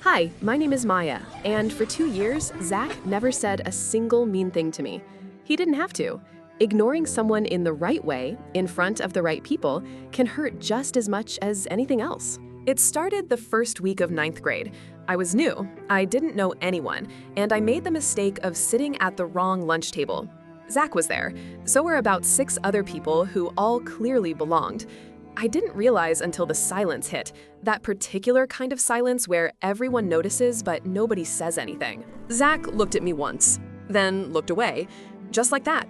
Hi, my name is Maya, and for 2 years, Zack never said a single mean thing to me. He didn't have to. Ignoring someone in the right way, in front of the right people, can hurt just as much as anything else. It started the first week of ninth grade. I was new, I didn't know anyone, and I made the mistake of sitting at the wrong lunch table. Zack was there, so were about 6 other people who all clearly belonged. I didn't realize until the silence hit, that particular kind of silence where everyone notices but nobody says anything. Zack looked at me once, then looked away, just like that.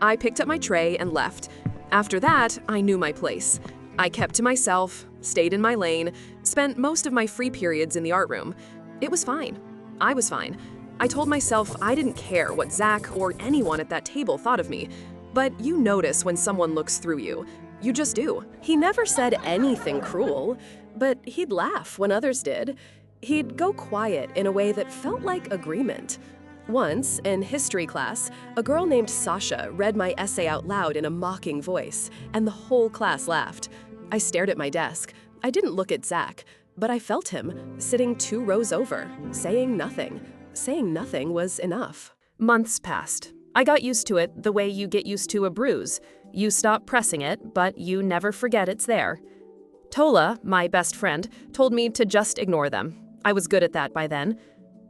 I picked up my tray and left. After that, I knew my place. I kept to myself, stayed in my lane, spent most of my free periods in the art room. It was fine. I was fine. I told myself I didn't care what Zack or anyone at that table thought of me. But you notice when someone looks through you. You just do. He never said anything cruel, but he'd laugh when others did. He'd go quiet in a way that felt like agreement. Once, in history class, a girl named Sasha read my essay out loud in a mocking voice, and the whole class laughed. I stared at my desk. I didn't look at Zack, but I felt him, sitting 2 rows over, saying nothing. Saying nothing was enough. Months passed. I got used to it the way you get used to a bruise. You stop pressing it, but you never forget it's there. Tola, my best friend, told me to just ignore them. I was good at that by then.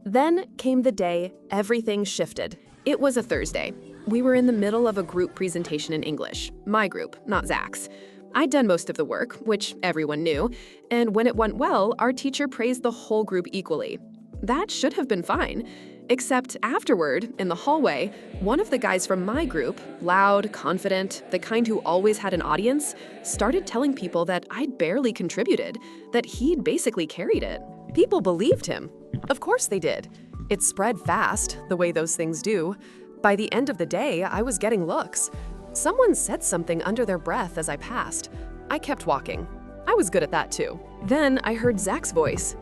Then came the day everything shifted. It was a Thursday. We were in the middle of a group presentation in English. My group, not Zack's. I'd done most of the work, which everyone knew, and when it went well, our teacher praised the whole group equally. That should have been fine. Except afterward, in the hallway, one of the guys from my group, loud, confident, the kind who always had an audience, started telling people that I'd barely contributed, that he'd basically carried it. People believed him. Of course they did. It spread fast, the way those things do. By the end of the day, I was getting looks. Someone said something under their breath as I passed. I kept walking. I was good at that too. Then I heard Zack's voice.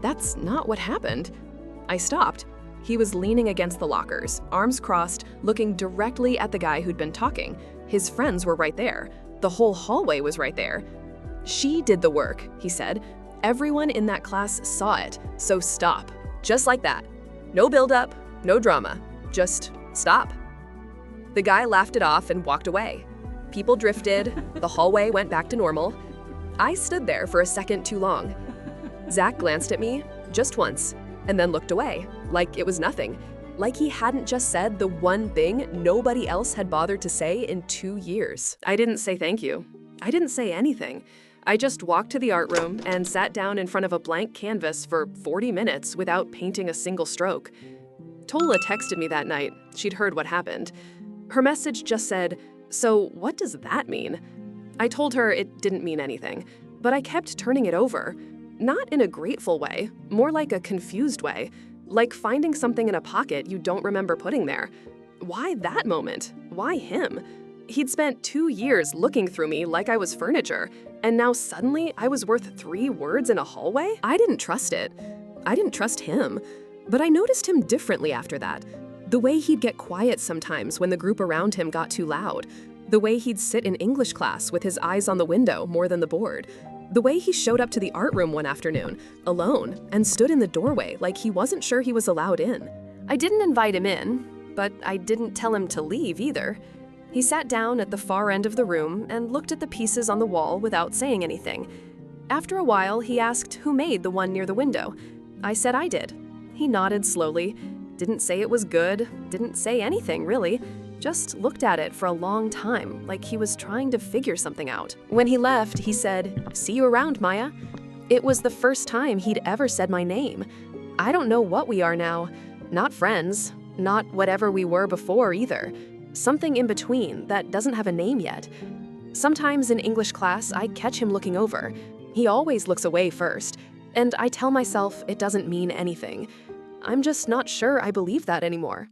That's not what happened. I stopped. He was leaning against the lockers, arms crossed, looking directly at the guy who'd been talking. His friends were right there. The whole hallway was right there. She did the work, he said. Everyone in that class saw it, so stop. Just like that. No build-up, no drama. Just stop. The guy laughed it off and walked away. People drifted. The hallway went back to normal. I stood there for a second too long. Zack glanced at me, just once, and then looked away, like it was nothing. Like he hadn't just said the one thing nobody else had bothered to say in 2 years. I didn't say thank you. I didn't say anything. I just walked to the art room and sat down in front of a blank canvas for 40 minutes without painting a single stroke. Tola texted me that night. She'd heard what happened. Her message just said, "So what does that mean?" I told her it didn't mean anything, but I kept turning it over. Not in a grateful way, more like a confused way. Like finding something in a pocket you don't remember putting there. Why that moment? Why him? He'd spent 2 years looking through me like I was furniture, and now suddenly I was worth 3 words in a hallway? I didn't trust it. I didn't trust him. But I noticed him differently after that. The way he'd get quiet sometimes when the group around him got too loud. The way he'd sit in English class with his eyes on the window more than the board. The way he showed up to the art room one afternoon, alone, and stood in the doorway like he wasn't sure he was allowed in. I didn't invite him in, but I didn't tell him to leave either. He sat down at the far end of the room and looked at the pieces on the wall without saying anything. After a while, he asked who made the one near the window. I said I did. He nodded slowly, didn't say it was good, didn't say anything really. Just looked at it for a long time, like he was trying to figure something out. When he left, he said, "See you around, Maya." It was the first time he'd ever said my name. I don't know what we are now. Not friends, not whatever we were before either. Something in between that doesn't have a name yet. Sometimes in English class, I catch him looking over. He always looks away first, and I tell myself it doesn't mean anything. I'm just not sure I believe that anymore.